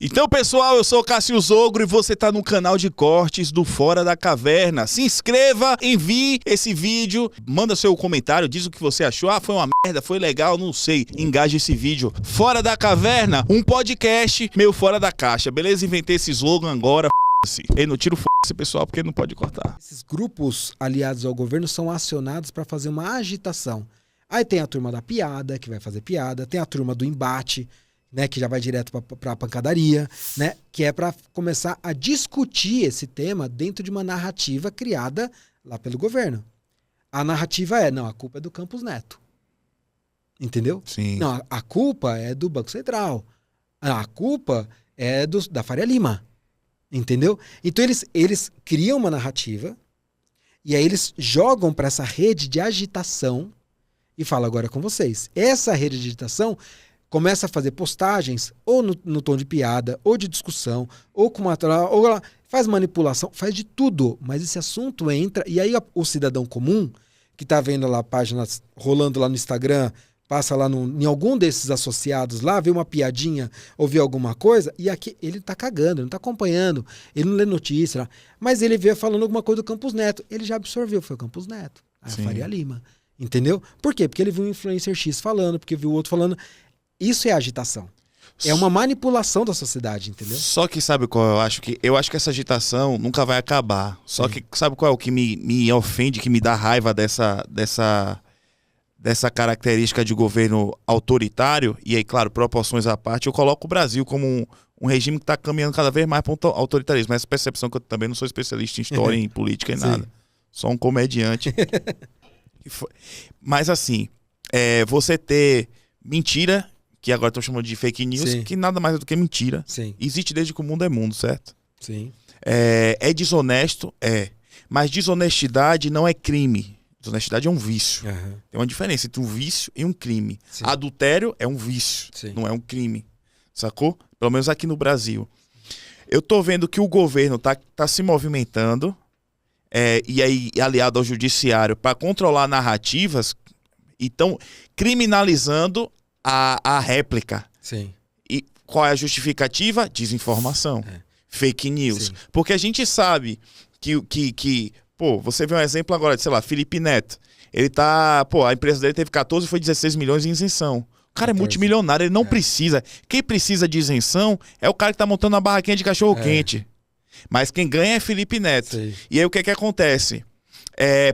Então, pessoal, eu sou o Cássio Zogro e você tá no canal de cortes do Fora da Caverna. Se inscreva, envie esse vídeo, manda seu comentário, diz o que você achou. Ah, foi uma merda, foi legal, não sei. Engaje esse vídeo. Fora da Caverna, um podcast meio fora da caixa, beleza? Inventei esse slogan agora, f***se. Ei, não tira o f***se, pessoal, porque não pode cortar. Esses grupos aliados ao governo são acionados para fazer uma agitação. Aí tem a turma da piada, que vai fazer piada, tem a turma do embate, né, que já vai direto para a pancadaria, né, que é para começar a discutir esse tema dentro de uma narrativa criada lá pelo governo. A narrativa é, não, a culpa é do Campos Neto. Entendeu? Sim. Não, a culpa é do Banco Central. A culpa é da Faria Lima. Entendeu? Então eles criam uma narrativa e aí eles jogam para essa rede de agitação e falam agora com vocês. Essa rede de agitação começa a fazer postagens ou no tom de piada, ou de discussão, ou com uma... ou ela faz manipulação, faz de tudo. Mas esse assunto entra... E aí o cidadão comum, que está vendo lá páginas rolando lá no Instagram, passa lá em algum desses associados lá, vê uma piadinha, ou vê alguma coisa, e aqui ele tá cagando, ele não tá acompanhando, ele não lê notícia, mas ele vê falando alguma coisa do Campos Neto. Ele já absorveu, foi o Campos Neto, a Faria Lima. Entendeu? Por quê? Porque ele viu um influencer X falando, porque viu o outro falando... Isso é agitação. É uma manipulação da sociedade, entendeu? Só que sabe qual eu acho? Eu acho que essa agitação nunca vai acabar. Só que sabe qual é o que me ofende, que me dá raiva dessa característica de governo autoritário? E aí, claro, proporções à parte, eu coloco o Brasil como um regime que está caminhando cada vez mais para um autoritarismo. Essa percepção que eu também não sou especialista em história, em política, em nada. Sou um comediante. Mas assim, você ter mentira... que agora estão chamando de fake news, que nada mais é do que mentira. Sim. Existe desde que o mundo é mundo, certo? Sim. É desonesto? É. Mas desonestidade não é crime. Desonestidade é um vício. Uhum. Tem uma diferença entre um vício e um crime. Sim. Adultério é um vício, Sim. não é um crime. Sacou? Pelo menos aqui no Brasil. Eu tô vendo que o governo tá se movimentando, e aí aliado ao judiciário, para controlar narrativas, e estão criminalizando a réplica. Sim. E qual é a justificativa? Desinformação. Fake news. Sim. Porque a gente sabe que pô, você vê um exemplo agora de, sei lá, Felipe Neto. Ele tá, pô, a empresa dele teve 14 e foi 16 milhões em isenção. O cara é multimilionário, ele não precisa. Quem precisa de isenção é o cara que tá montando uma barraquinha de cachorro-quente. Mas quem ganha é Felipe Neto. Sim. E aí o que acontece?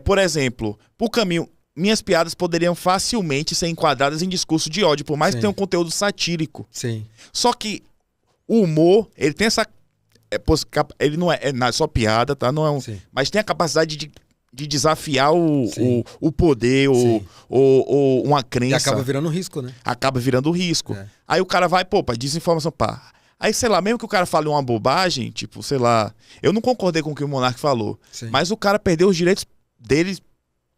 Por exemplo, por caminho... Minhas piadas poderiam facilmente ser enquadradas em discurso de ódio, por mais que tenha um conteúdo satírico. Sim. Só que o humor, ele tem essa... ele não é só piada, tá? Não é mas tem a capacidade de desafiar o poder ou uma crença. E acaba virando risco, né? Acaba virando risco. Aí o cara vai, pô, desinformação, pá. Aí, sei lá, mesmo que o cara fale uma bobagem, tipo, sei lá... Eu não concordei com o que o Monark falou, mas o cara perdeu os direitos dele...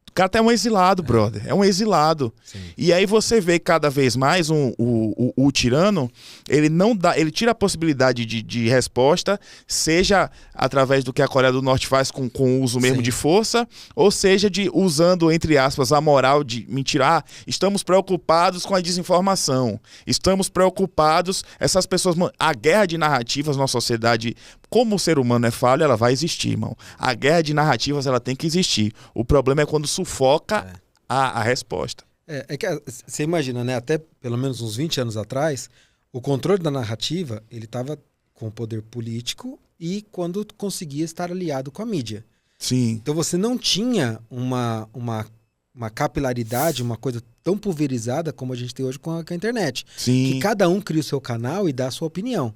O cara tá um exilado, brother. É um exilado. Sim. E aí você vê cada vez mais o tirano, ele tira a possibilidade de resposta, seja através do que a Coreia do Norte faz com o uso mesmo de força, ou seja, usando, entre aspas, a moral de mentira. Estamos preocupados com a desinformação. Estamos preocupados, essas pessoas... A guerra de narrativas na sociedade, como o ser humano é falho, ela vai existir, irmão. A guerra de narrativas, ela tem que existir. O problema é quando sufoca a resposta. É que você imagina, né? Até pelo menos uns 20 anos atrás, o controle da narrativa, ele estava com o poder político e quando conseguia estar aliado com a mídia. Sim. Então você não tinha uma capilaridade, uma coisa tão pulverizada como a gente tem hoje com a internet. Sim. Que cada um cria o seu canal e dá a sua opinião.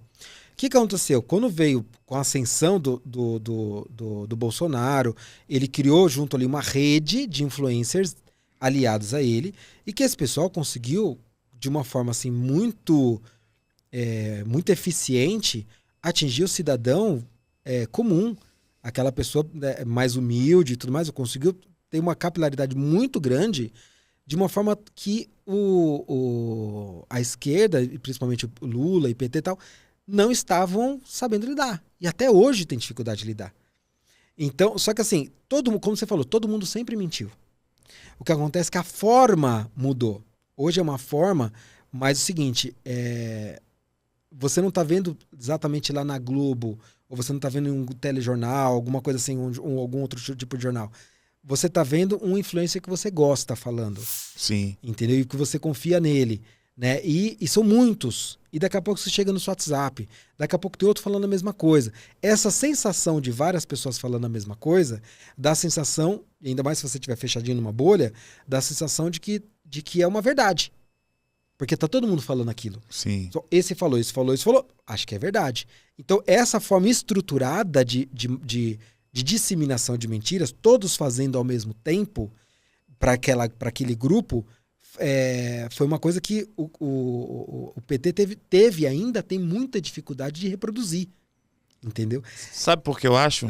O que aconteceu? Quando veio com a ascensão do Bolsonaro, ele criou junto ali uma rede de influencers aliados a ele, e que esse pessoal conseguiu, de uma forma assim muito eficiente, atingir o cidadão comum, aquela pessoa mais humilde e tudo mais, conseguiu ter uma capilaridade muito grande, de uma forma que a esquerda, e principalmente o Lula e PT e tal, não estavam sabendo lidar. E até hoje tem dificuldade de lidar. Então, só que assim, como você falou, todo mundo sempre mentiu. O que acontece é que a forma mudou. Hoje é uma forma, mas o seguinte, você não tá vendo exatamente lá na Globo, ou você não tá vendo em um telejornal, alguma coisa assim, algum outro tipo de jornal. Você tá vendo um influencer que você gosta falando. Sim. Entendeu? E que você confia nele. Né? E são muitos. E daqui a pouco você chega no seu WhatsApp. Daqui a pouco tem outro falando a mesma coisa. Essa sensação de várias pessoas falando a mesma coisa, dá a sensação, ainda mais se você estiver fechadinho numa bolha, dá a sensação de que é uma verdade. Porque tá todo mundo falando aquilo. Sim. Então, esse falou. Acho que é verdade. Então, essa forma estruturada de disseminação de mentiras, todos fazendo ao mesmo tempo, para aquele grupo, foi uma coisa que o PT teve e ainda tem muita dificuldade de reproduzir. Entendeu? Sabe por que eu acho?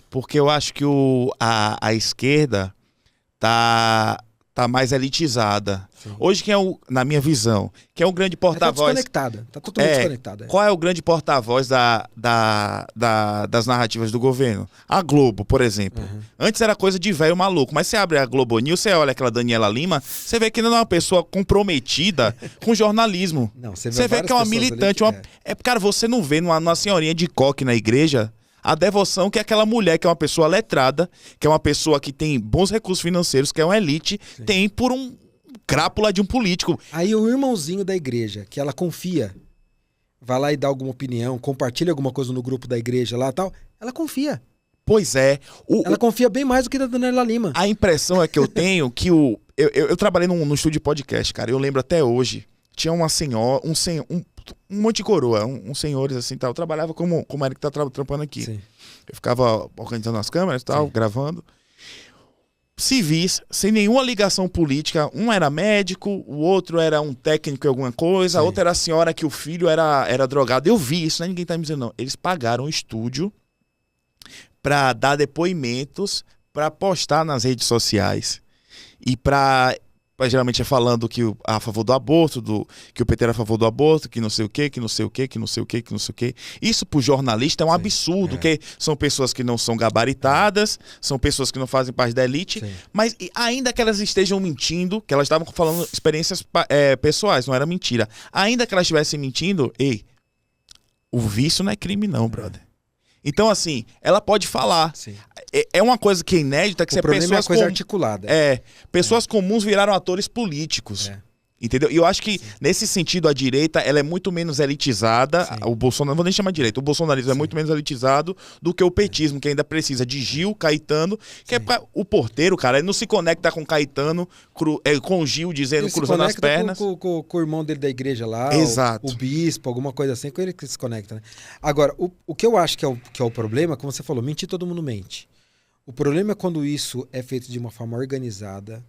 Porque eu acho que a esquerda tá mais elitizada. Sim. Hoje, na minha visão, quem é o grande porta-voz... Tá totalmente desconectada. Qual é o grande porta-voz das narrativas do governo? A Globo, por exemplo. Uhum. Antes era coisa de velho maluco, mas você abre a Globo News, você olha aquela Daniela Lima, você vê que não é uma pessoa comprometida com jornalismo. Não, você vê que é uma militante. Cara, você não vê numa senhorinha de coque na igreja a devoção que aquela mulher, que é uma pessoa letrada, que é uma pessoa que tem bons recursos financeiros, que é uma elite, sim, tem por um crápula de um político. Aí o irmãozinho da igreja, que ela confia, vai lá e dá alguma opinião, compartilha alguma coisa no grupo da igreja lá e tal, ela confia. Pois é. Ela confia bem mais do que da Daniela Lima. A impressão é que eu tenho que eu trabalhei num estúdio de podcast, cara, eu lembro até hoje, tinha uma senhora, um monte de coroa, uns senhores assim tal. Eu trabalhava como o Eric tá trampando aqui. Sim. Eu ficava organizando as câmeras e tal, sim, gravando. Civis, sem nenhuma ligação política. Um era médico, o outro era um técnico em alguma coisa, sim, a outra era a senhora que o filho era drogado. Eu vi isso, né? Ninguém tá me dizendo não. Eles pagaram o estúdio pra dar depoimentos, pra postar nas redes sociais. E geralmente é falando que a favor do aborto, que o PT era a favor do aborto, que não sei o quê, que não sei o quê, que não sei o quê, que não sei o quê. Isso pro jornalista é um, sim, absurdo, porque são pessoas que não são gabaritadas, são pessoas que não fazem parte da elite, sim, mas ainda que elas estejam mentindo, que elas estavam falando experiências pessoais, não era mentira. Ainda que elas estivessem mentindo, o vício não é crime não, brother. Então, assim, ela pode falar. Sim. É uma coisa que é inédita, que pessoas... é uma coisa articulada. Pessoas comuns viraram atores políticos. Entendeu? E eu acho que, sim, nesse sentido, a direita ela é muito menos elitizada. Sim. O Bolsonaro, não vou nem chamar de direita, o bolsonarismo, sim, é muito menos elitizado do que o petismo, que ainda precisa de Gil, Caetano, que é o porteiro, cara, ele não se conecta com Caetano, com o Gil dizendo, cruzando as pernas. Com o irmão dele da igreja lá, exato, o bispo, alguma coisa assim, com ele que se conecta. Né? Agora, o que eu acho que é o problema, como você falou, mentir todo mundo mente. O problema é quando isso é feito de uma forma organizada,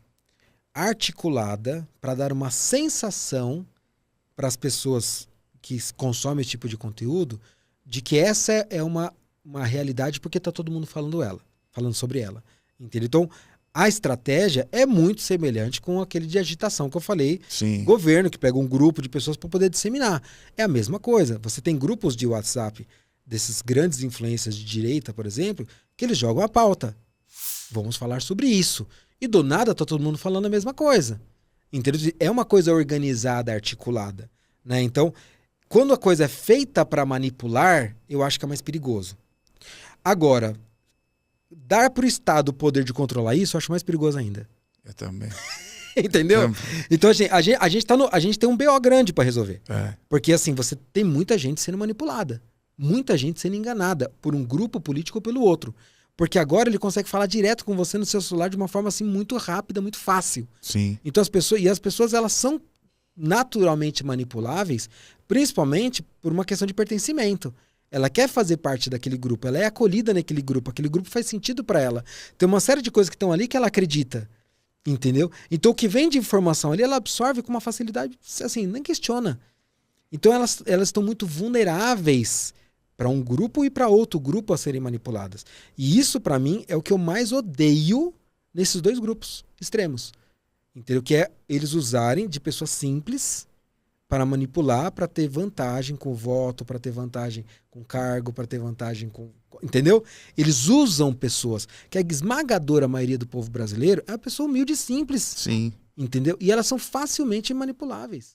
articulada, para dar uma sensação para as pessoas que consomem esse tipo de conteúdo de que essa é uma realidade porque está todo mundo falando sobre ela. Entendeu? Então, a estratégia é muito semelhante com aquele de agitação que eu falei. Sim. Governo que pega um grupo de pessoas para poder disseminar. É a mesma coisa. Você tem grupos de WhatsApp desses grandes influências de direita, por exemplo, que eles jogam a pauta. Vamos falar sobre isso. E do nada tá todo mundo falando a mesma coisa. Entendeu? É uma coisa organizada, articulada. Né? Então, quando a coisa é feita para manipular, eu acho que é mais perigoso. Agora, dar pro Estado o poder de controlar isso, eu acho mais perigoso ainda. Eu também. Entendeu? Também. Então, a gente tem um BO grande para resolver. É. Porque, assim, você tem muita gente sendo manipulada. Muita gente sendo enganada por um grupo político ou pelo outro. Porque agora ele consegue falar direto com você no seu celular de uma forma assim muito rápida, muito fácil. Sim. Então as pessoas elas são naturalmente manipuláveis, principalmente por uma questão de pertencimento. Ela quer fazer parte daquele grupo, ela é acolhida naquele grupo, aquele grupo faz sentido para ela. Tem uma série de coisas que estão ali que ela acredita. Entendeu? Então o que vem de informação ali, ela absorve com uma facilidade, assim, nem questiona. Então elas estão muito vulneráveis para um grupo e para outro grupo a serem manipuladas. E isso, para mim, é o que eu mais odeio nesses dois grupos extremos. Entendeu? Que é eles usarem de pessoas simples para manipular, para ter vantagem com o voto, para ter vantagem com cargo, para ter vantagem com... Entendeu? Eles usam pessoas, que a esmagadora maioria do povo brasileiro é uma pessoa humilde e simples. Sim. Entendeu? E elas são facilmente manipuláveis.